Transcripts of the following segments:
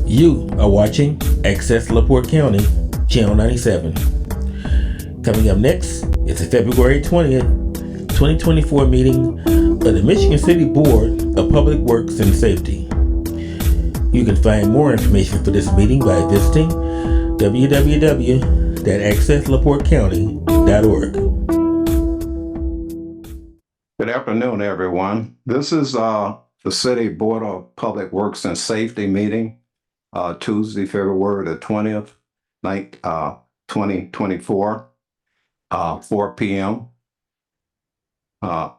You are watching Access LaPorte County, Channel 97. Coming up next is the February 20th, 2024 meeting of the Michigan City Board of Public Works and Safety. You can find more information for this meeting by visiting www.accesslaportecounty.org. Good afternoon, everyone. This is the City Board of Public Works and Safety meeting, Tuesday, February the 20th, 2024, 4 p.m.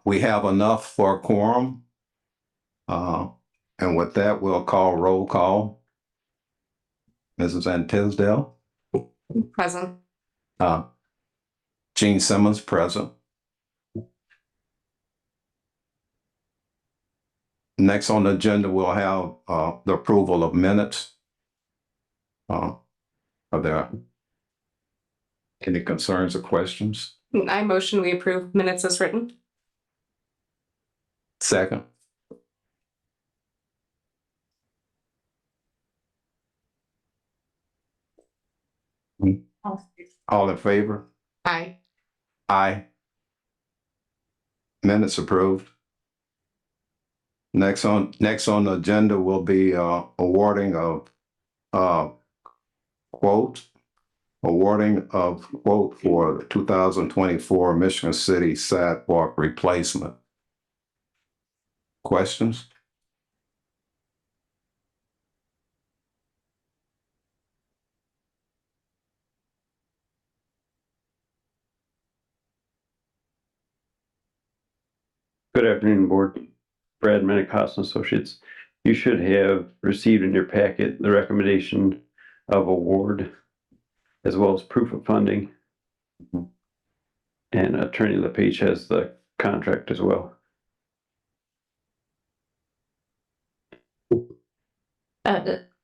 We have enough for a quorum. And with that, we'll call roll call. Mrs. Van Tisdale. Present. Gene Simmons, present. Next on the agenda, we'll have the approval of minutes. Are there any concerns or questions? I motion we approve minutes as written. Second. All in favor? Aye. Aye. Minutes approved. Next on the agenda will be awarding of quote for the 2024 Michigan City sidewalk replacement. Questions? Good afternoon, Board. Brad Menikos and Associates. You should have received in your packet the recommendation of award as well as proof of funding. And Attorney LePage has the contract as well.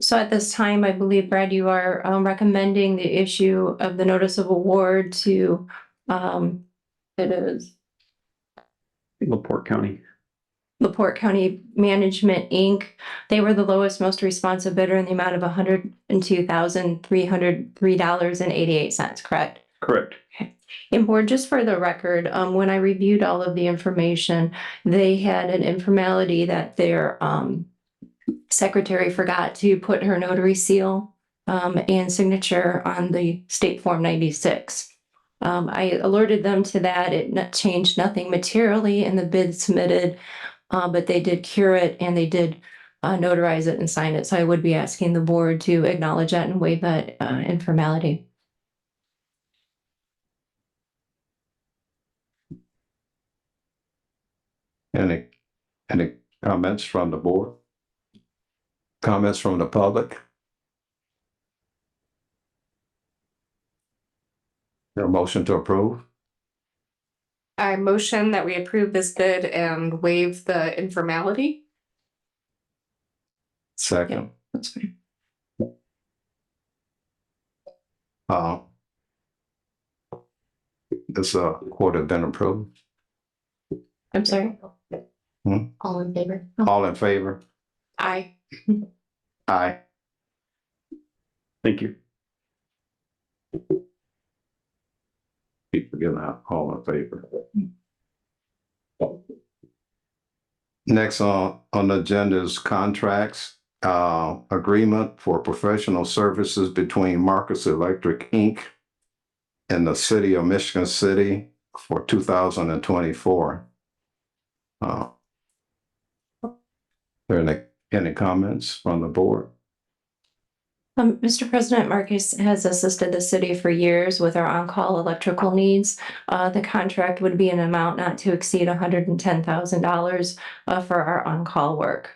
So at this time, I believe, Brad, you are recommending the issue of the notice of award to, it is LaPorte County. LaPorte County Management, Inc. They were the lowest, most responsive bidder in the amount of $102,303.88, correct? Correct. And Board, just for the record, when I reviewed all of the information, they had an informality that their secretary forgot to put her notary seal and signature on the State Form 96. I alerted them to that. It changed nothing materially in the bid submitted, but they did cure it and they did notarize it and sign it. So I would be asking the board to acknowledge that and waive that informality. Any comments from the board? Comments from the public? Your motion to approve? I motion that we approve this bid and waive the informality. Second. That's fine. This quote has been approved. I'm sorry. Hmm? All in favor? All in favor? Aye. Aye. Thank you. Keep forgetting that. All in favor. Next on the agenda is contracts, agreement for professional services between Marcus Electric, Inc. and the City of Michigan City for 2024. Are there any comments from the board? Mr. President, Marcus has assisted the city for years with our on-call electrical needs. The contract would be an amount not to exceed $110,000 for our on-call work.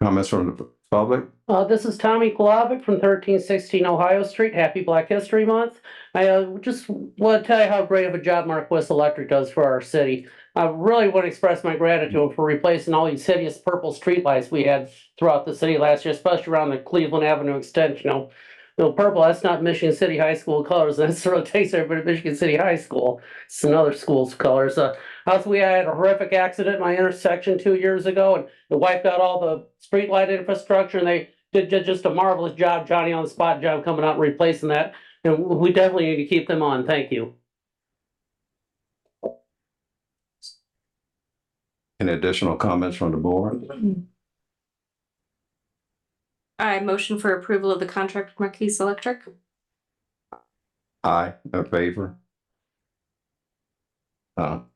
Comments from the public? This is Tommy Glavik from 1316 Ohio Street. Happy Black History Month. I just want to tell you how great of a job Marquis Electric does for our city. I really want to express my gratitude for replacing all these hideous purple streetlights we had throughout the city last year, especially around the Cleveland Avenue extension. purple, that's not Michigan City High School colors. That sort of takes everybody to Michigan City High School. It's another school's colors. Also, we had a horrific accident in my intersection 2 years ago, and it wiped out all the streetlight infrastructure, and they did just a marvelous job, Johnny on the spot job coming out and replacing that. And we definitely need to keep them on. Thank you. Any additional comments from the board? I motion for approval of the contract with Marquise Electric. Aye, in favor?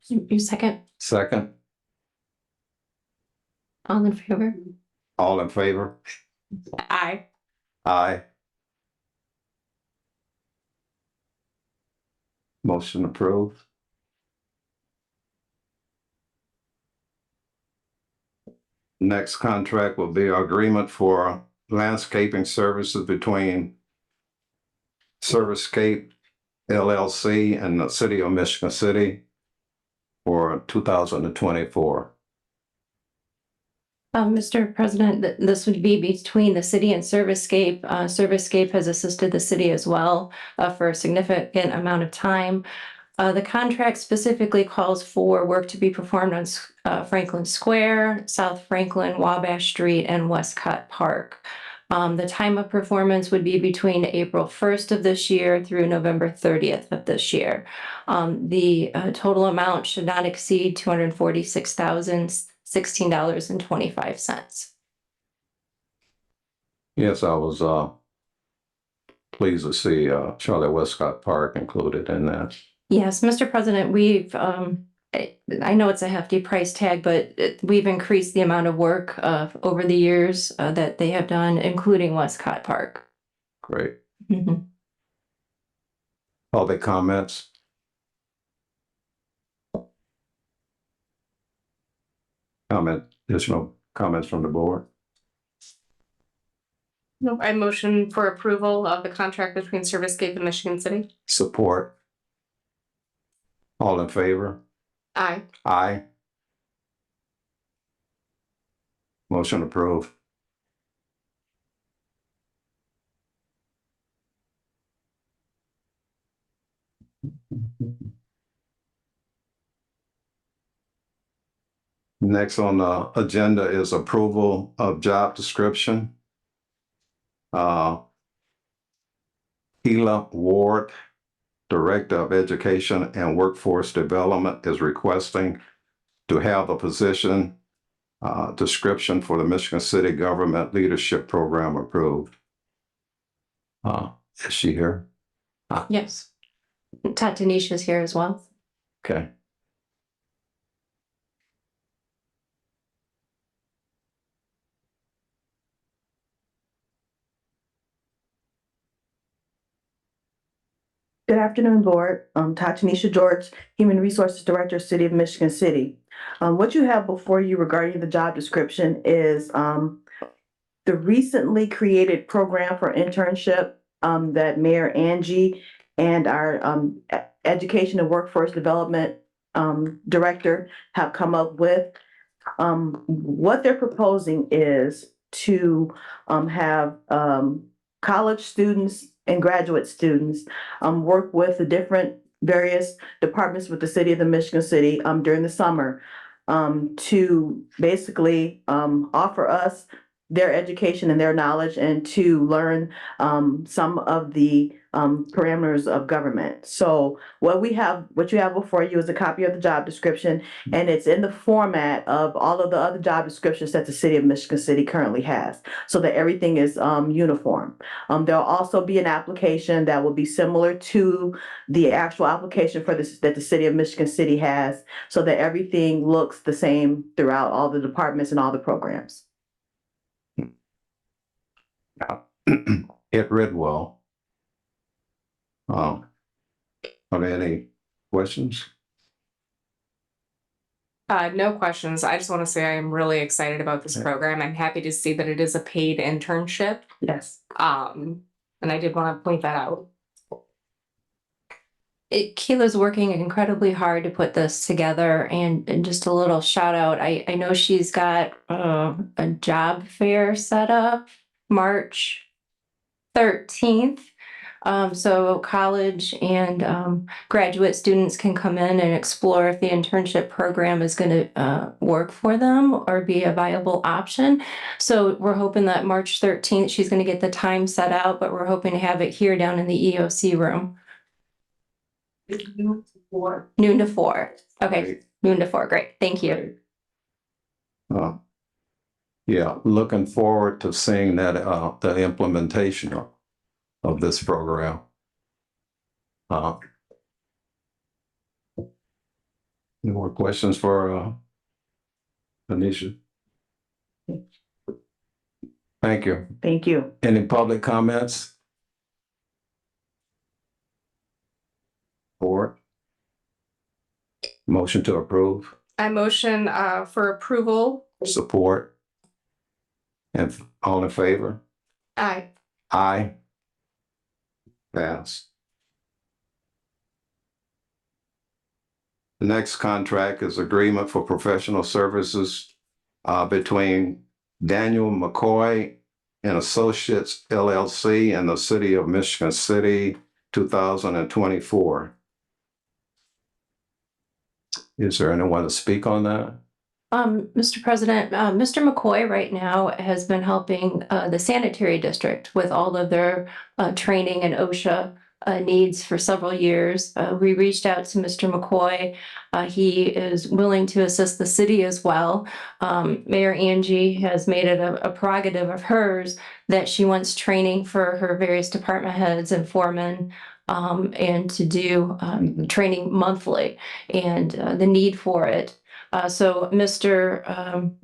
You second, Second, all in favor? all in favor? Aye. Aye. Motion approved. Next contract will be agreement for landscaping services between Servicescape LLC and the City of Michigan City for 2024. Mr. President, this would be between the city and Servicescape. Servicescape has assisted the city as well for a significant amount of time. The contract specifically calls for work to be performed on Franklin Square, South Franklin, Wabash Street, and Westcott Park. The time of performance would be between April 1st of this year through November 30th of this year. The total amount should not exceed $246,016.25. Yes, I was pleased to see Charlotte Westcott Park included in that. Yes, Mr. President, we've, I know it's a hefty price tag, but we've increased the amount of work over the years that they have done, including Westcott Park. Great. Mhm. Public comments? Additional comments from the board? Nope. I motion for approval of the contract between Servicescape and Michigan City. Support? All in favor? Aye. Aye. Motion approved. Next on the agenda is approval of job description. Hila Ward, Director of Education and Workforce Development, is requesting to have the position description for the Michigan City Government Leadership Program approved. Is she here? Yes. Tanisha's here as well. Okay. Good afternoon, Board. Tanisha George, Human Resources Director, City of Michigan City. What you have before you regarding the job description is the recently created program for internship that Mayor Angie and our Education and Workforce Development Director have come up with. What they're proposing is to have college students and graduate students work with the different various departments with the City of the Michigan City during the summer to basically offer us their education and their knowledge and to learn some of the parameters of government. So what you have before you is a copy of the job description, and it's in the format of all of the other job descriptions that the City of Michigan City currently has, so that everything is uniform. There'll also be an application that will be similar to the actual application for this that the City of Michigan City has, so that everything looks the same throughout all the departments and all the programs. It read well. Are there any questions? No questions. I just want to say I am really excited about this program. I'm happy to see that it is a paid internship. Yes. And I did want to point that out. Keela's working incredibly hard to put this together, and just a little shout out. I know she's got a job fair set up March 13th. So college and graduate students can come in and explore if the internship program is going to work for them or be a viable option. So we're hoping that March 13th, she's going to get the time set out, but we're hoping to have it here down in the EOC room. Noon to 4. Okay, noon to 4. Great. Thank you. Yeah, looking forward to seeing that, the implementation of this program. Any more questions for, Anisha? Thank you. Thank you. Any public comments? Board? Motion to approve, I motion for approval. support? And all in favor? Aye. Aye. Pass. The next contract is agreement for professional services between Daniel McCoy and Associates LLC and the City of Michigan City, 2024. Is there anyone to speak on that? Mr. President, Mr. McCoy right now has been helping the sanitary district with all of their training and OSHA needs for several years. We reached out to Mr. McCoy. He is willing to assist the city as well. Mayor Angie has made it a prerogative of hers that she wants training for her various department heads and foremen, and to do training monthly, and the need for it. So Mr.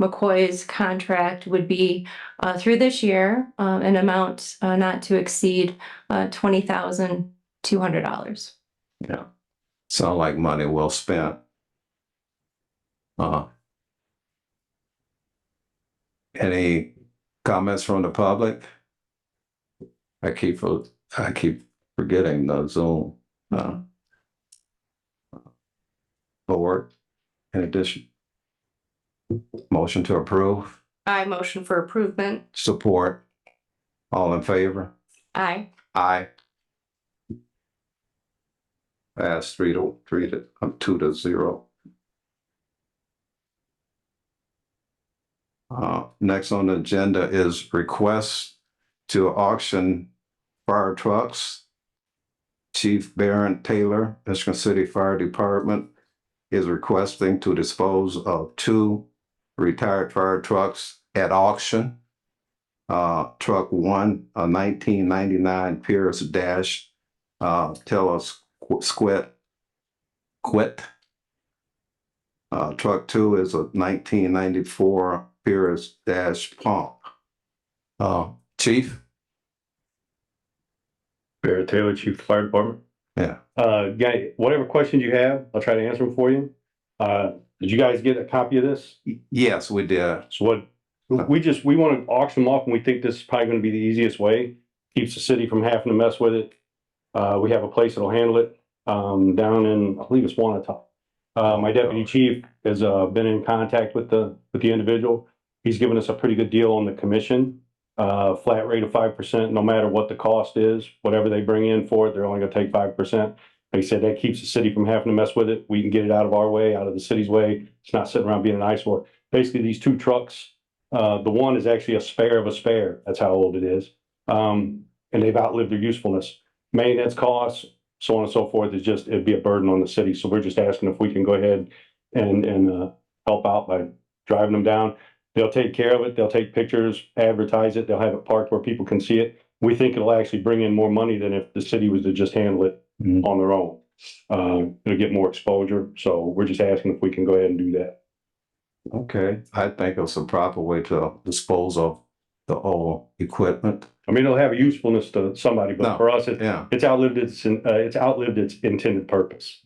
McCoy's contract would be through this year, an amount not to exceed $20,200. Yeah. Sound like money well spent. Any comments from the public? I keep forgetting the Zoom. Board, in addition. Motion to approve, I motion for approval. support. All in favor? Aye. Aye. Pass 2 to 0. Next on the agenda is requests to auction fire trucks. Chief Barron Taylor, Michigan City Fire Department, is requesting to dispose of 2 retired fire trucks at auction. Truck 1, a 1999 Pierce Dash, Quit. Truck 2 is a 1994 Pierce Dash Pump. Chief? Barrett Taylor, Chief of Fire Department. Yeah. Guy, whatever questions you have, I'll try to answer them for you. Did you guys get a copy of this? Yes, we did. So what, we want to auction them off, and we think this is probably going to be the easiest way. Keeps the city from having to mess with it. We have a place that'll handle it, down in, I believe it's Wanata. My deputy chief has, been in contact with the individual. He's given us a pretty good deal on the commission. Flat rate of 5%, no matter what the cost is, whatever they bring in for it, they're only gonna take 5%. Like I said, that keeps the city from having to mess with it. We can get it out of our way, out of the city's way. It's not sitting around being an eyesore. Basically, these 2 trucks, the one is actually a spare of a spare. That's how old it is. And they've outlived their usefulness. Maintenance costs, so on and so forth, it'd be a burden on the city. So we're just asking if we can go ahead and help out by driving them down. They'll take care of it. They'll take pictures, advertise it. They'll have it parked where people can see it. We think it'll actually bring in more money than if the city was to just handle it on their own. It'll get more exposure. So we're just asking if we can go ahead and do that. Okay, I think it's a proper way to dispose of the old equipment. I mean, it'll have a usefulness to somebody, but No, for us, Yeah. it's outlived its intended purpose.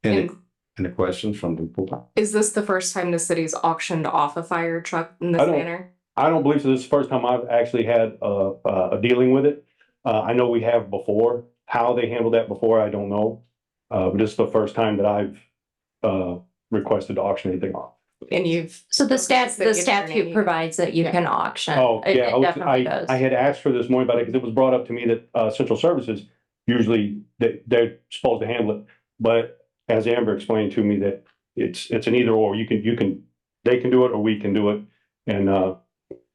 Any And questions from the board? is this the first time the city's auctioned off a fire truck in this I don't- manner? I don't believe so. This is the first time I've actually had a dealing with it. I know we have before. How they handled that before, I don't know. But this is the first time that I've requested to auction anything off. And you've. So the City statute attorney. provides that you Yeah. can auction. Oh, It- yeah, it definitely does. I had asked for this morning, but because it was brought up to me that, central services, usually they're supposed to handle it. But as Amber explained to me that it's an either or, they can do it or we can do it. And,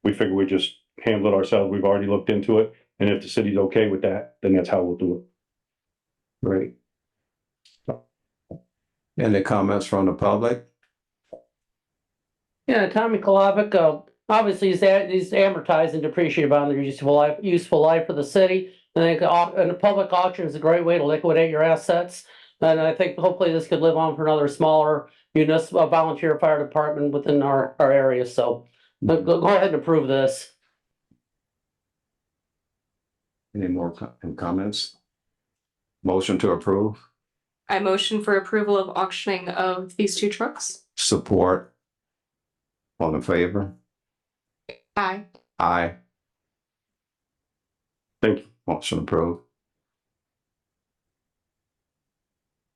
we figure we just handle it ourselves. We've already looked into it. And if the city's okay with that, then that's how we'll do it. Great. Any comments from the public? Yeah, Tommy Kolovic, obviously he's amortized and depreciated on their useful life for the city. And I think, and a public auction is a great way to liquidate your assets. And I think hopefully this could live on for another smaller municipal volunteer fire department within our area. So go ahead and approve this. Any more comments? Motion to approve? I motion for approval of auctioning of these two trucks. Support? All in favor? Aye. Aye. Thank you. Motion approved.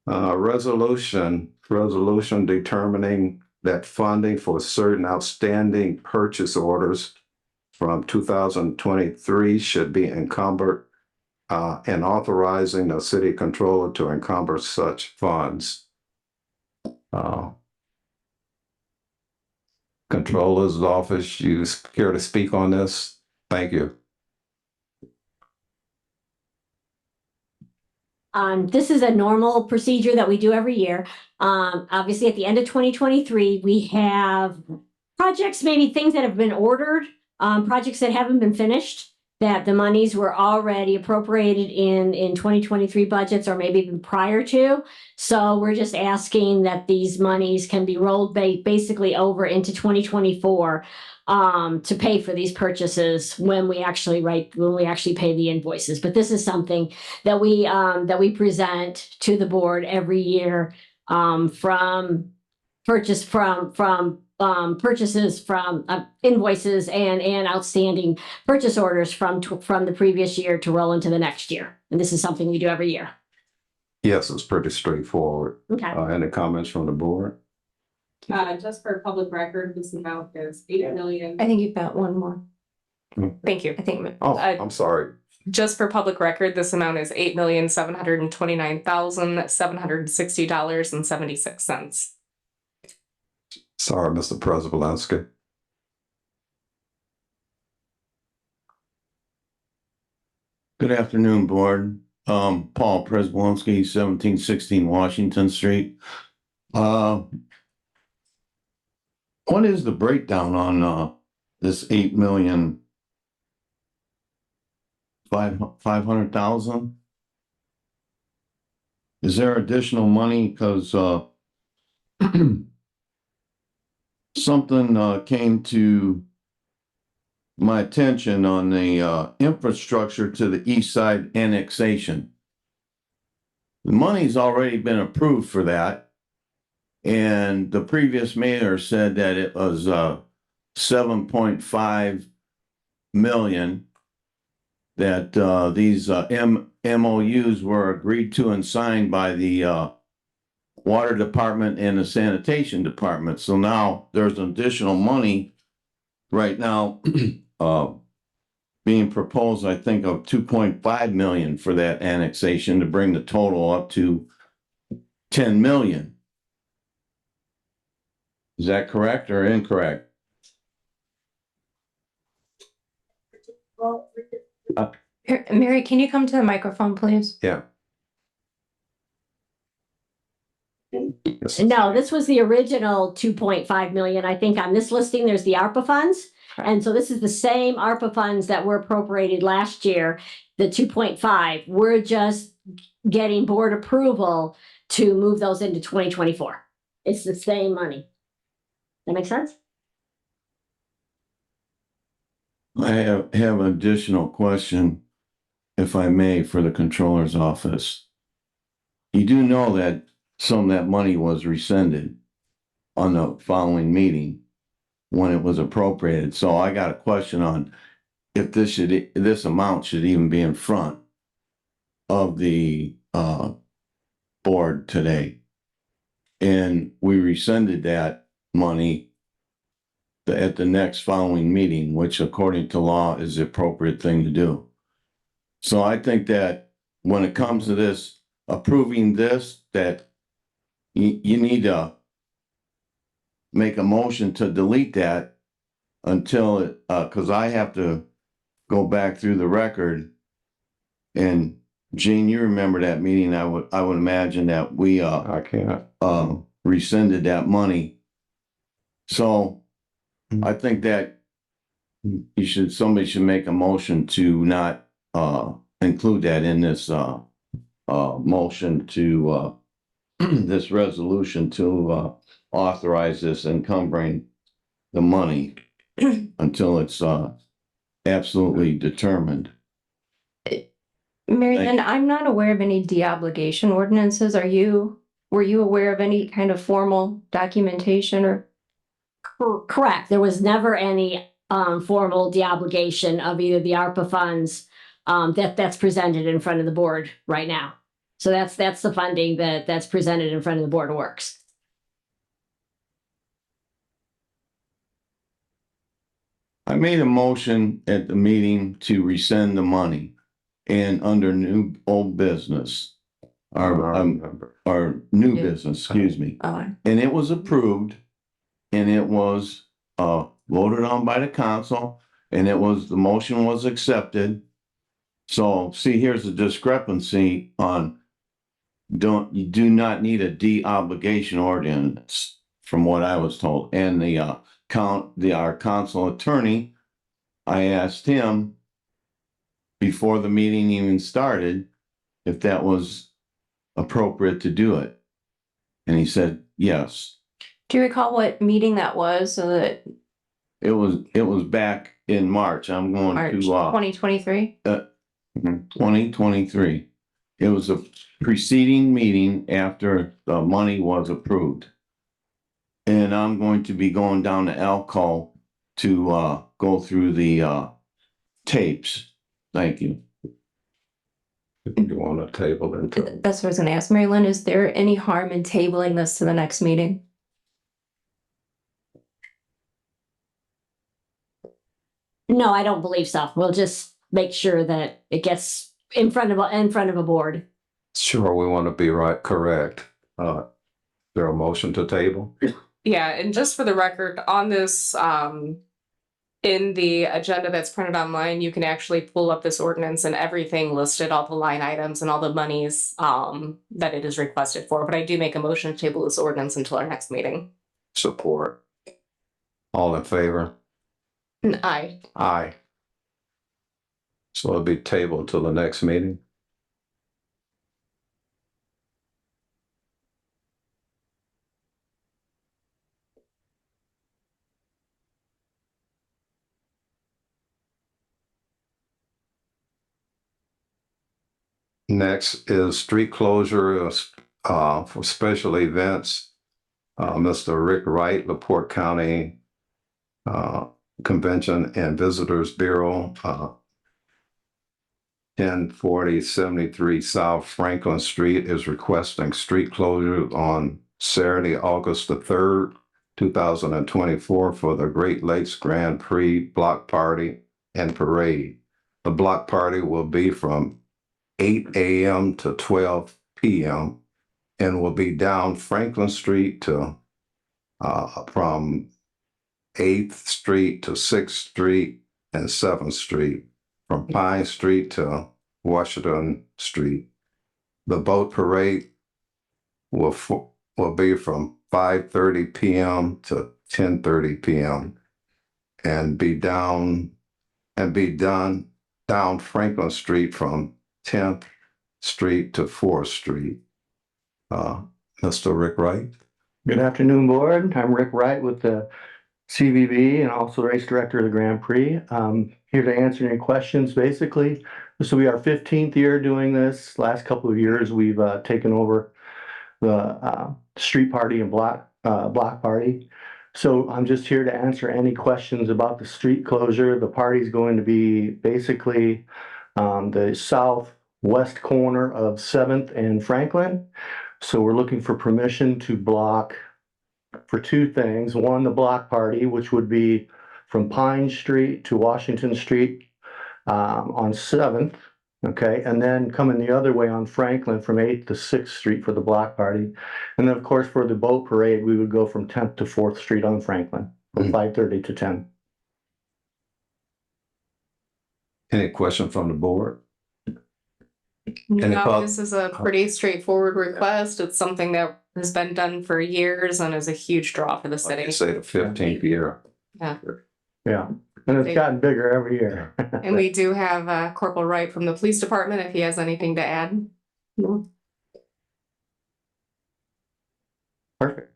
Resolution determining that funding for certain outstanding purchase orders from 2023 should be encumbered, and authorizing the city controller to encumber such funds. Controller's office, you care to speak on this? Thank you. This is a normal procedure that we do every year. Obviously, at the end of 2023, we have projects, maybe things that have been ordered, projects that haven't been finished, that the monies were already appropriated in 2023 budgets or maybe even prior to. So we're just asking that these monies can be rolled basically over into 2024 to pay for these purchases when we actually pay the invoices. But this is something that we present to the board every year from purchases from invoices and outstanding purchase orders from the previous year to roll into the next year. And this is something we do every year. Yes, it's pretty straightforward. Okay. Any comments from the board? Just for public record, this amount is 8 million. I think you've got one more. Thank you. I think. Oh, I'm sorry. Just for public record, this amount is $8,729,760.76. Sorry, Mr. Preselinski. Good afternoon, Board. Paul Presbolensky, 1716 Washington Street. What is the breakdown on this 8,500,000? Is there additional money? Because something came to my attention on the infrastructure to the east side annexation. The money's already been approved for that. And the previous mayor said that it was 7.5 million that these MOUs were agreed to and signed by the water department and the sanitation department. So now there's additional money right now being proposed, I think, of 2.5 million for that annexation to bring the total up to 10 million. Is that correct or incorrect? Mary, can you come to the microphone, please? Yeah. No, this was the original 2.5 million. I think on this listing, there's the ARPA funds. And so this is the same ARPA funds that were appropriated last year, the 2.5. We're just getting board approval to move those into 2024. It's the same money. That make sense? I have an additional question, if I may, for the controller's office. You do know that some of that money was rescinded on the following meeting when it was appropriated. So I got a question on if this amount should even be in front of the board today. And we rescinded that money at the next following meeting, which according to law is the appropriate thing to do. So I think that when it comes to this, approving this, that you need to make a motion to delete that until it, cause I have to go back through the record. And Gene, you remember that meeting? I would imagine that we, I can't. rescinded that money. So I think that somebody should make a motion to not, include that in this, motion to, this resolution to, authorize this encumbering the money until it's, absolutely determined. Mary Thank Lynn, I'm not aware of any de-obligation ordinances. Were you aware of any kind of formal documentation or? Correct. There was never any formal de-obligation of either the ARPA funds that's presented in front of the board right now. So that's the funding that's presented in front of the Board of Works. I made a motion at the meeting to rescind the money and under new old business. I remember. Our new Yeah. business, excuse me. Oh, And it was approved and it was voted on by the council and the motion was accepted. So see, here's the discrepancy on you do not need a de-obligation ordinance from what I was told. And our council attorney, I asked him before the meeting even started if that was appropriate to do it. And he said, yes. do you recall what meeting that was? So that It was back in March. I'm going March to 2023? 2023. It was a preceding meeting after the money was approved. And I'm going to be going down to Elko to go through the tapes. Thank you. You want to table it? That's what I was gonna ask. Mary Lynn, is there any harm in tabling this to the next meeting? No, I don't believe so. We'll just make sure that it gets in front of a board. Sure, we want to be correct. There a motion to table? Yeah, and just for the record, on this, in the agenda that's printed online, you can actually pull up this ordinance and everything listed, all the line items and all the monies, that it is requested for. But I do make a motion to table this ordinance until our next meeting. Support. All in favor? Aye. Aye. So it'll be tabled till the next meeting? Next is street closure for special events. Mr. Rick Wright, LaPorte County Convention and Visitors Bureau, 104073 South Franklin Street is requesting street closure on Saturday, August the 3rd, 2024 for the Great Lakes Grand Prix Block Party and Parade. The block party will be from 8 a.m. to 12 p.m. and will be down Franklin Street to from 8th Street to 6th Street and 7th Street, from Pine Street to Washington Street. The boat parade will be from 5:30 p.m. to 10:30 p.m. and be done down Franklin Street from 10th Street to 4th Street. Mr. Rick Wright. Good afternoon, board. I'm Rick Wright with the CVB and also race director of the Grand Prix. Here to answer any questions. Basically, this will be our 15th year doing this. Last couple of years, we've taken over the street party and block party. So I'm just here to answer any questions about the street closure. The party is going to be basically the southwest corner of 7th and Franklin. So we're looking for permission to block for two things. One, the block party, which would be from Pine Street to Washington Street on 7th. Okay, and then coming the other way on Franklin from 8th to 6th Street for the block party. And then, of course, for the boat parade, we would go from 10th to 4th Street on Franklin from 5:30 to 10. Any question from the board? No, pub- this is a pretty straightforward request. It's something that has been done for years and is a huge draw for the Like you city. say, the 15th year. Yeah. Yeah, and it's gotten bigger every year. And we do have Corporal Wright from the police department if he has anything to add. No. Perfect.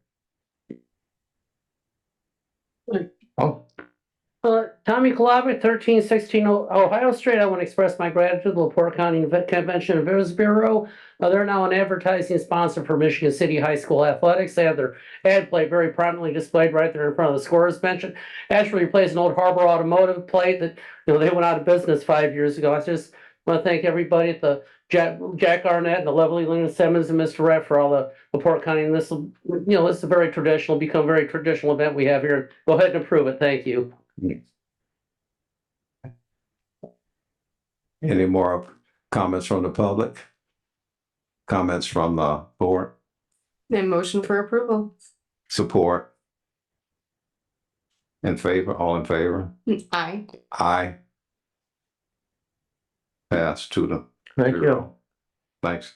Oh, Tommy Kalabic, 1316 Ohio Street. I want to express my gratitude to the LaPorte County Convention and Visitors Bureau. They're now an advertising sponsor for Michigan City High School Athletics. They have their ad plate very prominently displayed right there in front of the scorer's bench. Actually replaced an old Harbor Automotive plate that, they went out of business 5 years ago. I just want to thank everybody at the Jack Arnett and the lovely Lynn Simmons and Mr. Rett for all the LaPorte County. And this will, this is a very traditional, become a very traditional event we have here. Go ahead and approve it. Thank you. Any more comments from the public? Comments from the board? And motion for approval. Support? In favor? All in favor? Aye. Aye. Pass to the thank you. Thanks.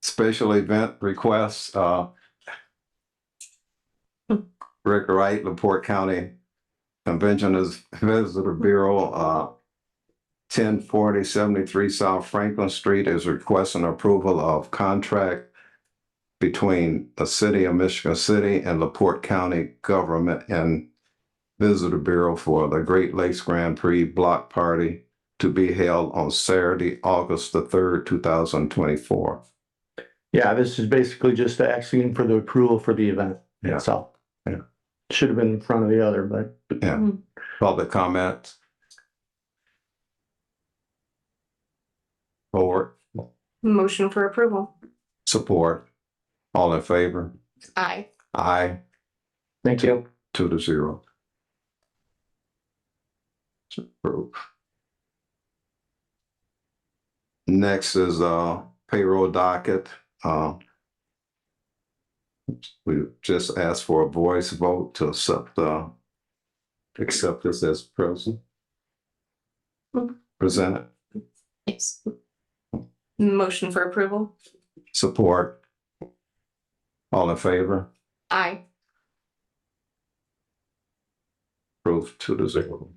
Special event requests, Rick Wright, LaPorte County Convention Visitor Bureau, 104073 South Franklin Street is requesting approval of contract between the city of Michigan City and LaPorte County government and Visitor Bureau for the Great Lakes Grand Prix block party to be held on Saturday, August the 3rd, 2024. Yeah, this is basically just asking for the approval for the event itself. Yeah. Should have been in front of the other, but Yeah. Public comments? Forward, Motion for approval. support, all in favor? Aye. Aye, thank you. 2-0. Approve. Next is payroll docket. We just asked for a voice vote to accept this as presented. Yes. Motion for approval. Support. All in favor? Aye. Approved 2-0.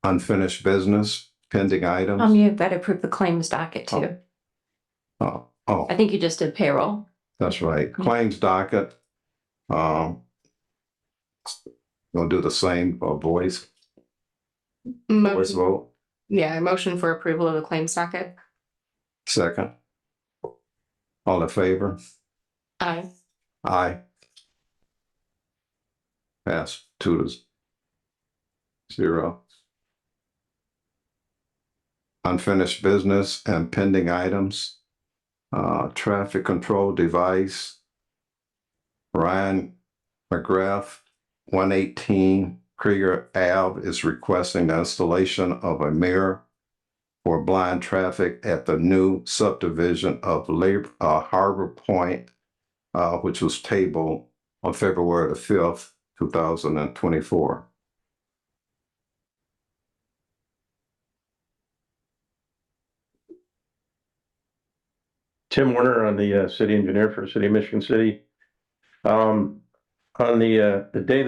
Unfinished business, pending items. You've got to approve the claims docket too. Oh, I think you just did payroll. that's right. Claims docket. We'll do the same voice vote. Yeah, motion for approval of the claims docket. Second. All in favor? Aye. Aye. Pass 2-0. Unfinished business and pending items. Traffic control device. Ryan McGrath, 118 Krieger Ave is requesting the installation of a mirror for blind traffic at the new subdivision of Harbor Point, which was tabled on February the 5th, 2024. Tim Warner, on the city engineer for the city of Michigan City. On the day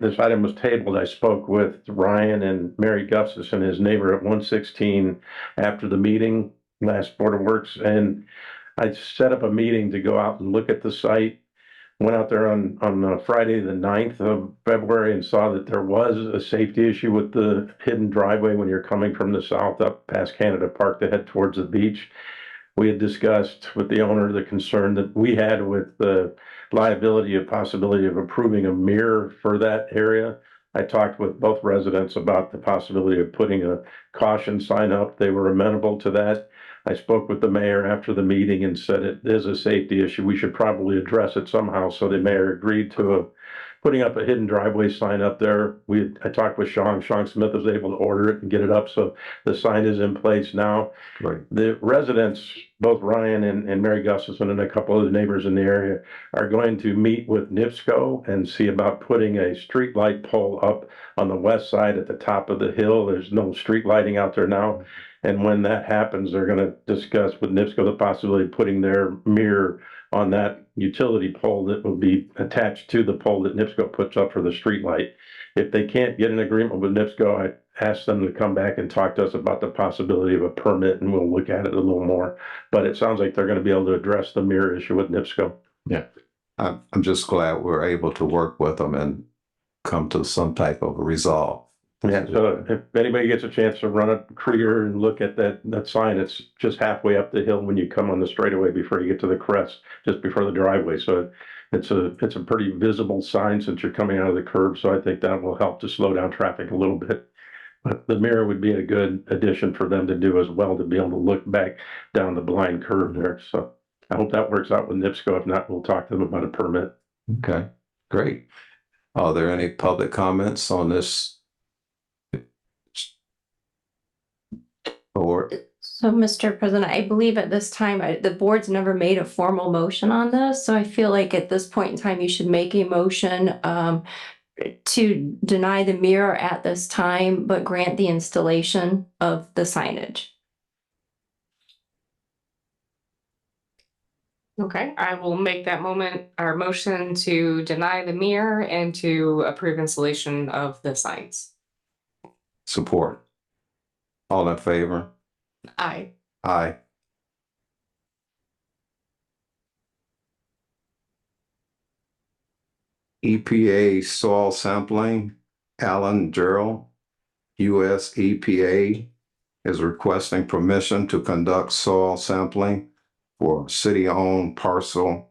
this item was tabled, I spoke with Ryan and Mary Gustafson, his neighbor at 116, after the meeting, last Board of Works, and I set up a meeting to go out and look at the site. Went out there on Friday, the 9th of February, and saw that there was a safety issue with the hidden driveway when you're coming from the south up past Canada Park to head towards the beach. we had discussed with the owner the concern that we had with the liability of possibility of approving a mirror for that area. I talked with both residents about the possibility of putting a caution sign up. They were amenable to that. I spoke with the mayor after the meeting and said it is a safety issue. We should probably address it somehow. So the mayor agreed to putting up a hidden driveway sign up there. I talked with Sean Smith was able to order it and get it up. So the sign is in place now. Right. The residents, both Ryan and Mary Gustafson and a couple of the neighbors in the area are going to meet with NIPSCO and see about putting a street light pole up on the west side at the top of the hill. There's no street lighting out there now. And when that happens, they're gonna discuss with NIPSCO the possibility of putting their mirror on that utility pole that will be attached to the pole that NIPSCO puts up for the street light. If they can't get an agreement with NIPSCO, I asked them to come back and talk to us about the possibility of a permit, and we'll look at it a little more. But it sounds like they're gonna be able to address the mirror issue with NIPSCO. I'm just glad we're able to work with them and come to some type of a resolve. Yeah, so if anybody gets a chance to run up Krieger and look at that sign, it's just halfway up the hill when you come on the straightaway before you get to the crest, just before the driveway. So it's a pretty visible sign since you're coming out of the curb. So I think that will help to slow down traffic a little bit. But the mirror would be a good addition for them to do as well, to be able to look back down the blind curve there. So I hope that works out with NIPSCO. If not, we'll talk to them about a permit. Okay, great. Are there any public comments on this? Or, So, Mr. President, I believe at this time, the board's never made a formal motion on this, so I feel like at this point in time, you should make a motion to deny the mirror at this time, but grant the installation of the signage. Okay, I will make that motion to deny the mirror and to approve installation of the signs. support? All in favor? Aye. Aye. EPA soil sampling, Alan Gerald, US EPA is requesting permission to conduct soil sampling for city-owned parcels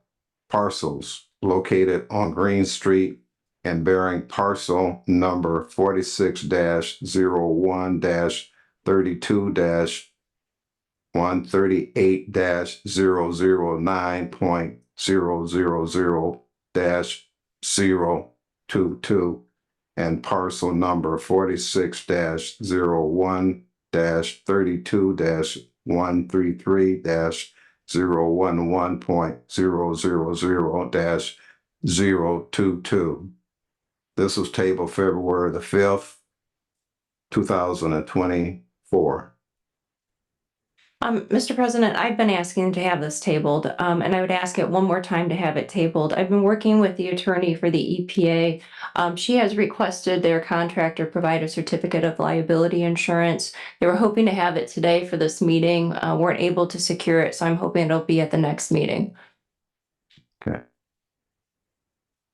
located on Green Street and bearing parcel number 46-011-32-138-000-022 and parcel number 46-011-32-133-011.000-022. This was tabled February the 5th, 2024. Mr. President, I've been asking to have this tabled, and I would ask it one more time to have it tabled. I've been working with the attorney for the EPA. She has requested their contractor provide a certificate of liability insurance. They were hoping to have it today for this meeting, weren't able to secure it, so I'm hoping it'll be at the next meeting. Okay.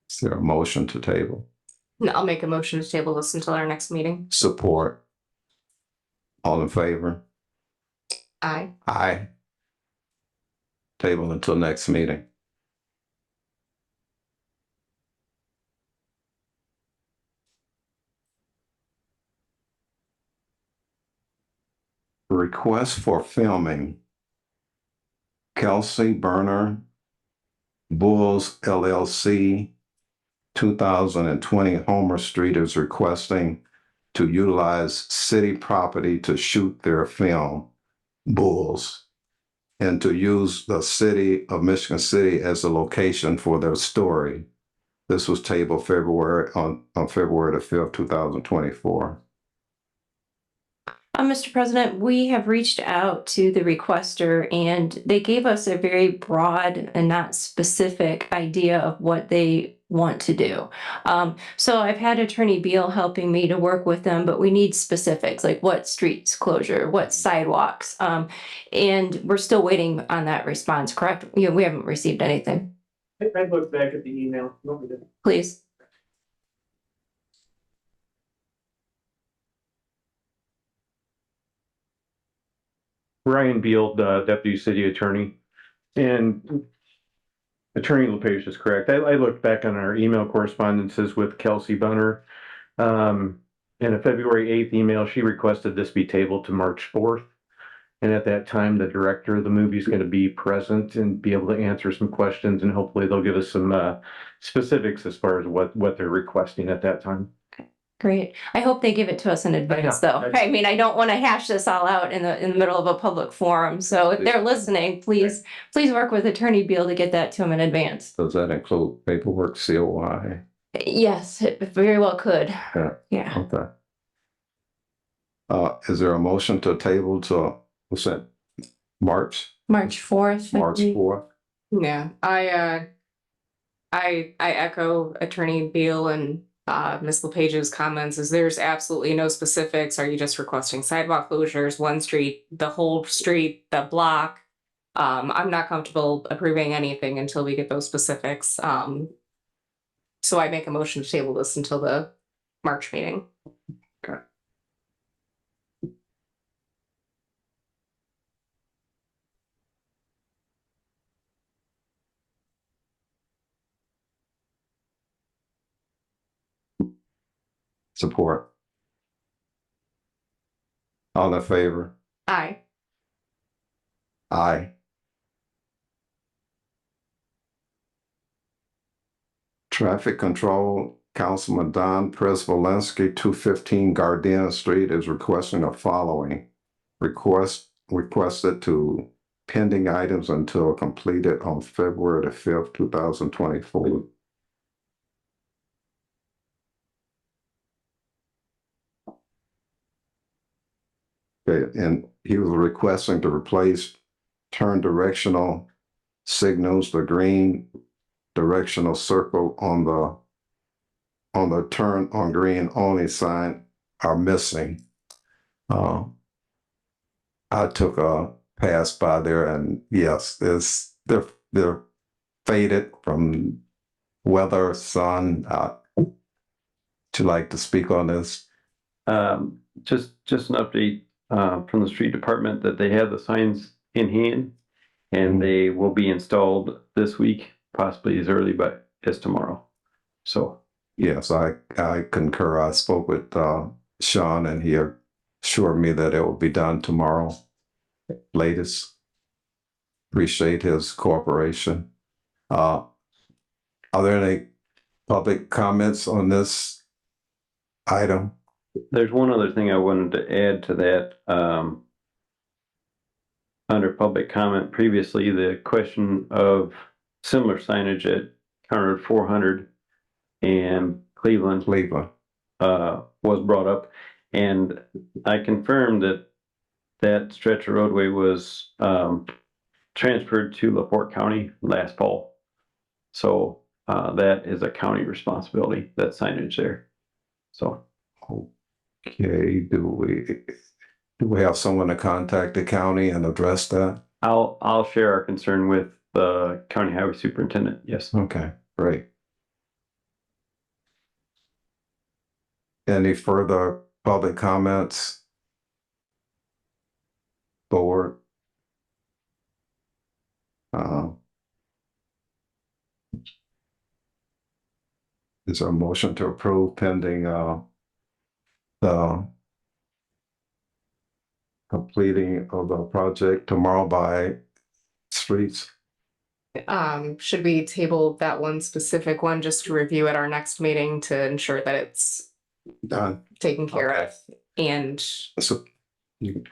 Is there a motion to table? No, I'll make a motion to table this until our next meeting. Support? All in favor? Aye. Aye. Table until next meeting. Request for filming. Kelsey Burner, Bulls LLC, 2020 Homer Street is requesting to utilize city property to shoot their film, Bulls, and to use the city of Michigan City as a location for their story. This was tabled on February the 5th, 2024. Mr. President, we have reached out to the requester and they gave us a very broad and not specific idea of what they want to do. So I've had Attorney Beal helping me to work with them, but we need specifics, like what streets closure, what sidewalks. And we're still waiting on that response, correct? Yeah, we haven't received anything. I looked back at the email. Please. Ryan Beal, the Deputy City Attorney. And Attorney LePage is correct. I looked back on our email correspondences with Kelsey Bunner. In a February 8th email, she requested this be tabled to March 4th. And at that time, the director of the movie is going to be present and be able to answer some questions, and hopefully they'll give us some specifics as far as what they're requesting at that time. Great. I hope they give it to us in advance, know. though. I mean, I don't want to hash this all out in the middle of a public forum. So if they're listening, please work with Attorney Beal to get that to them in advance. Does that include paperwork, COI? Yes, it very well could. Yeah. Okay. Is there a motion to table to, what's that, March 4th. March 4th? Yeah, I echo Attorney Beal and Ms. LePage's comments. Is there's absolutely no specifics. Are you just requesting sidewalk closures, one street, the whole street, the block? I'm not comfortable approving anything until we get those specifics. So I make a motion to table this until the March meeting. Okay. Support. All in favor? Aye. Aye. Traffic Control, Councilman Don Prespolinski, 215 Gardena Street is requesting the following. Requested to pending items until completed on February the 5th, 2024. Okay, and he was requesting to replace turn directional signals, the green directional circle on the turn on green only sign are missing. I took a pass by there, and yes, they're faded from weather, sun. Would you like to speak on this? Just an update from the street department that they have the signs in hand and they will be installed this week, possibly as early as tomorrow. So yes, I concur. I spoke with Sean, and he assured me that it will be done tomorrow latest. Appreciate his cooperation. Are there any public comments on this item? there's one other thing I wanted to add to that. Under public comment previously, the question of similar signage at Conrad 400 and Cleveland was brought up, and I confirmed that that stretch of roadway was transferred to LaPorte County last fall. So that is a county responsibility, that signage there. So okay, do we have someone to contact the county and address that? I'll share our concern with the county highway superintendent. Yes. Okay, great. Any further public comments? Board? Is there a motion to approve pending the completing of the project tomorrow by streets? Should we table that one specific one just to review at our next meeting to ensure that it's Done. taken care Okay. of? And So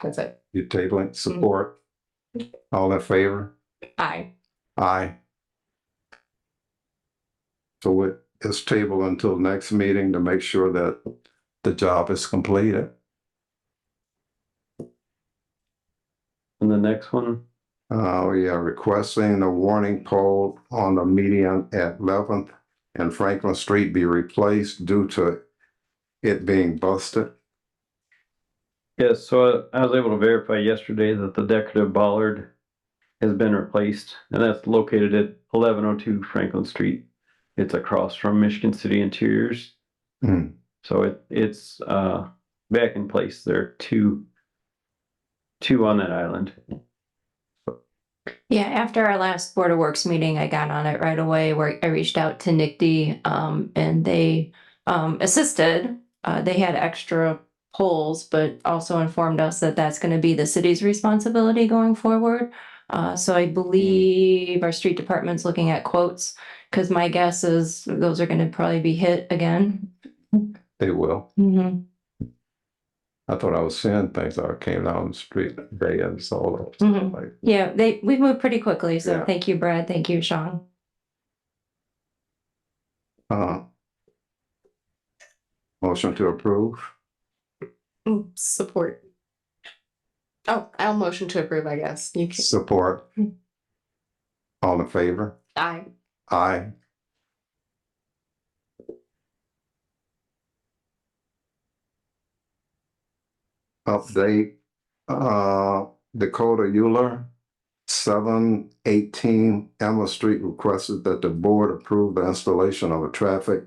that's it. you tabling support? All in favor? Aye. Aye. So it's table until next meeting to make sure that the job is completed. And the next one, We are requesting the warning pole on the median at 11th and Franklin Street be replaced due to it being busted. yes, so I was able to verify yesterday that the decorative bollard has been replaced, and that's located at 1102 Franklin Street. It's across from Michigan City Interiors. Hmm. So it's back in place. There are two two on that island. Yeah, after our last Board of Works meeting, I got on it right away where I reached out to NICD, and they assisted. They had extra poles, but also informed us that that's gonna be the city's responsibility going forward. So I believe our street department's looking at quotes, because my guess is those are gonna probably be hit again. They will. Mhm. I thought I was seeing things that came down the street today and saw those. Mhm. Like, Yeah, we moved pretty quickly, so Yeah. thank you, Brad, thank you, Sean. Motion to approve. Support. Oh, I'll motion to approve, I guess. You can, Support. All in favor? aye. Aye. Update, Dakota Euler, 718 Emma Street requested that the board approve the installation of a traffic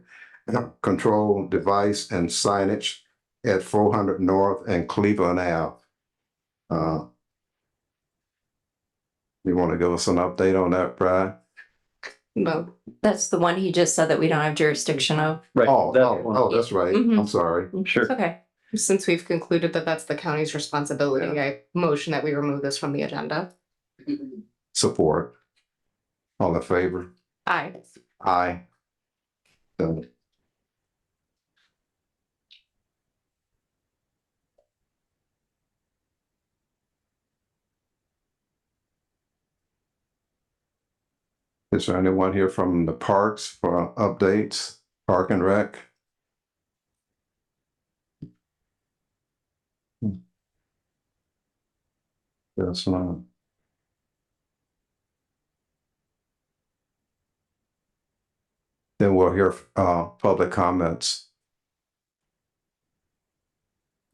control device and signage at 400 North and Cleveland Ave. You want to give us an update on that, Brad? No, That's the one he just said that we don't have jurisdiction of. Right. Oh, that oh, one. oh, that's right. Mhm. I'm sorry. Sure. It's okay. since we've concluded that that's the county's responsibility, I motion that we remove this from the agenda. Support. All in favor? Aye. Aye. Done. Is there anyone here from the parks for updates? Park and Rec? Yes, not. Then we'll hear public comments.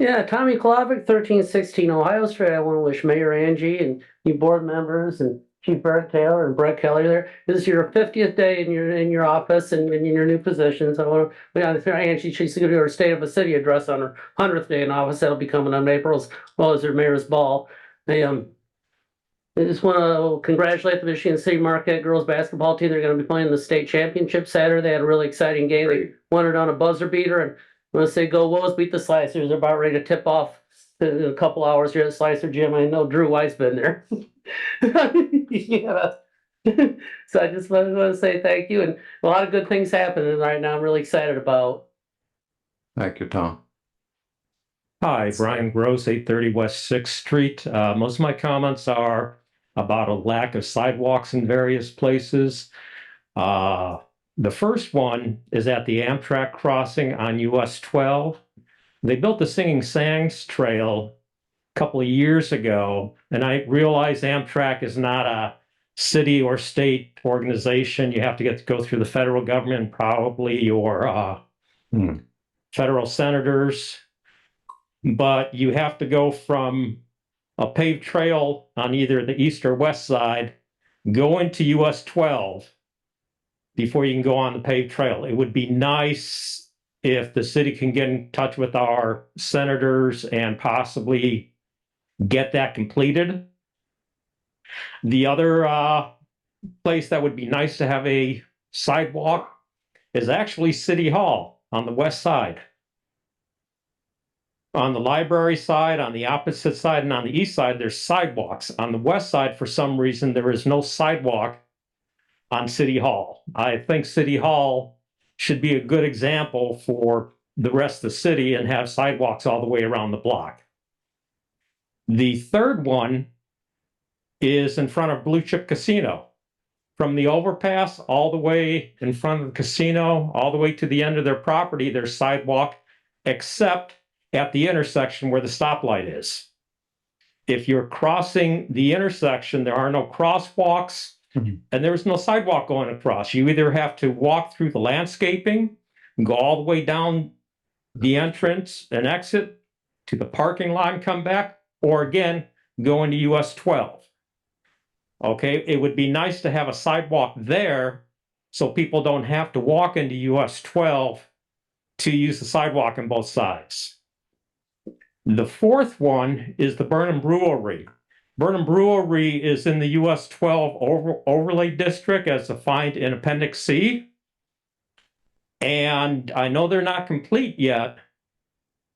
Yeah, Tommy Klovic, 1316 Ohio Street. I want to wish Mayor Angie and you board members and Chief Eric Taylor and Brett Kelly there. This is your 50th day in your office and in your new positions. I want to, Angie, she's going to do her State of the City address on her 100th day in office. That'll be coming on April as well as her mayor's ball. I just want to congratulate the Michigan City Marquette girls basketball team. They're going to be playing the state championship Saturday. They had a really exciting game. They won it on a buzzer beater. And I want to say, go Wolves, beat the Slicers. They're about ready to tip off in a couple hours here at Slicer Gym. I know Drew White's been there. Yeah. So I just want to say thank you. And a lot of good things happening right now. I'm really excited about. Thank you, Tom. Hi, Brian Gross, 830 West 6th Street. Most of my comments are about a lack of sidewalks in various places. The first one is at the Amtrak crossing on US 12. They built the Singing Sands Trail a couple of years ago, and I realize Amtrak is not a city or state organization. You have to go through the federal government, probably your federal senators. But you have to go from a paved trail on either the east or west side, go into US 12 before you can go on the paved trail. It would be nice if the city can get in touch with our senators and possibly get that completed. The other place that would be nice to have a sidewalk is actually City Hall on the west side. On the library side, on the opposite side, and on the east side, there's sidewalks. On the west side, for some reason, there is no sidewalk on City Hall. I think City Hall should be a good example for the rest of the city and have sidewalks all the way around the block. The third one is in front of Blue Chip Casino. From the overpass all the way in front of the casino, all the way to the end of their property, there's sidewalk, except at the intersection where the stoplight is. If you're crossing the intersection, there are no crosswalks and there's no sidewalk going across. You either have to walk through the landscaping, go all the way down the entrance and exit to the parking lot and come back, or again, go into US 12. Okay, it would be nice to have a sidewalk there so people don't have to walk into US 12 to use the sidewalk on both sides. The fourth one is the Burnham Brewery. Burnham Brewery is in the US 12 overlay district as defined in Appendix C. And I know they're not complete yet,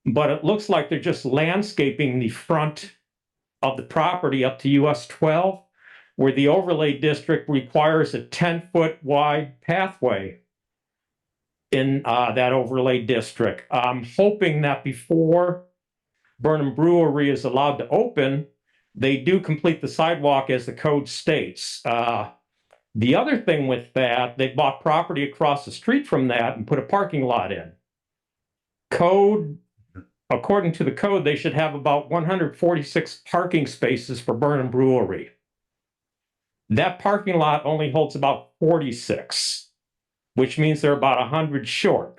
but it looks like they're just landscaping the front of the property up to US 12, where the overlay district requires a 10-foot wide pathway in that overlay district. I'm hoping that before Burnham Brewery is allowed to open, they do complete the sidewalk as the code states. The other thing with that, they bought property across the street from that and put a parking lot in. According to the code, they should have about 146 parking spaces for Burnham Brewery. That parking lot only holds about 46, which means they're about 100 short.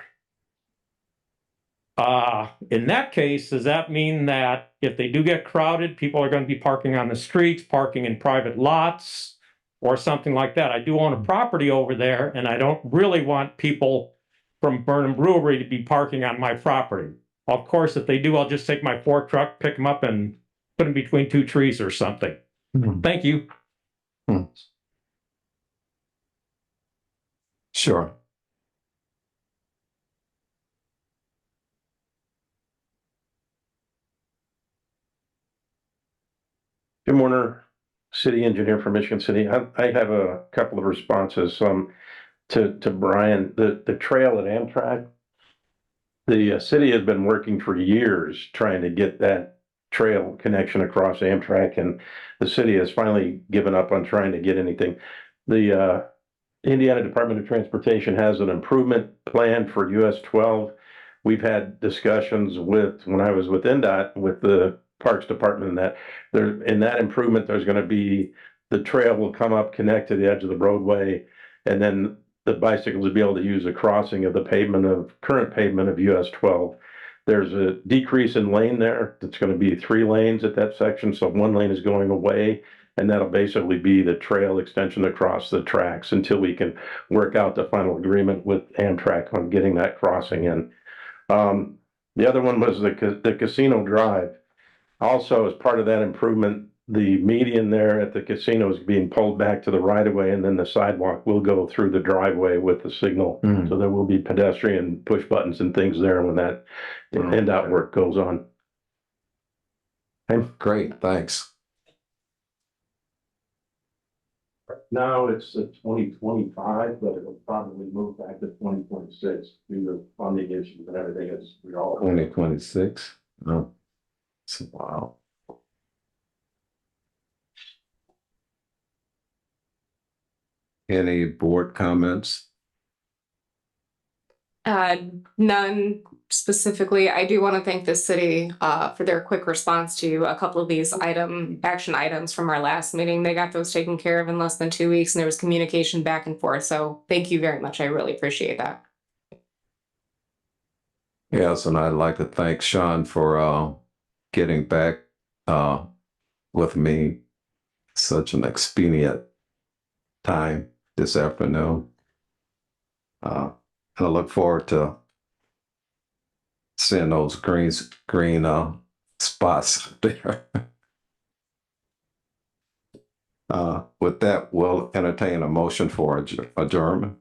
In that case, does that mean that if they do get crowded, people are going to be parking on the streets, parking in private lots, or something like that? I do own a property over there, and I don't really want people from Burnham Brewery to be parking on my property. Of course, if they do, I'll just take my fork truck, pick them up, and put them between two trees or something. Thank you. Sure. Good morning, City Engineer for Michigan City. I have a couple of responses to Brian. The trail at Amtrak, the city has been working for years trying to get that trail connection across Amtrak, and the city has finally given up on trying to get anything. The Indiana Department of Transportation has an improvement plan for US 12. We've had discussions when I was with NDOT, with the Parks Department, and that in that improvement, there's going to be, the trail will come up, connect to the edge of the roadway, and then the bicycles will be able to use the crossing of the current pavement of US 12. There's a decrease in lane there. It's going to be 3 lanes at that section. So 1 lane is going away, and that'll basically be the trail extension across the tracks until we can work out the final agreement with Amtrak on getting that crossing in. The other one was the Casino Drive. Also, as part of that improvement, the median there at the casino is being pulled back to the right of way, and then the sidewalk will go through the driveway with the signal. So there will be pedestrian push buttons and things there when that NDOT work goes on. Great, thanks. Now it's 2025, but it'll probably move back to 2026 due to funding issues and everything. It's 2026. Oh, wow. Any board comments? None specifically. I do want to thank the city for their quick response to a couple of these action items from our last meeting. They got those taken care of in less than 2 weeks, and there was communication back and forth. So thank you very much. I really appreciate that. Yes, and I'd like to thank Sean for getting back with me such an expedient time this afternoon. And I look forward to seeing those green spots there. With that, we'll entertain a motion for adjournment.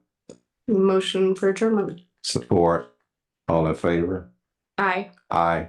Motion for adjournment. Support. All in favor? Aye. Aye.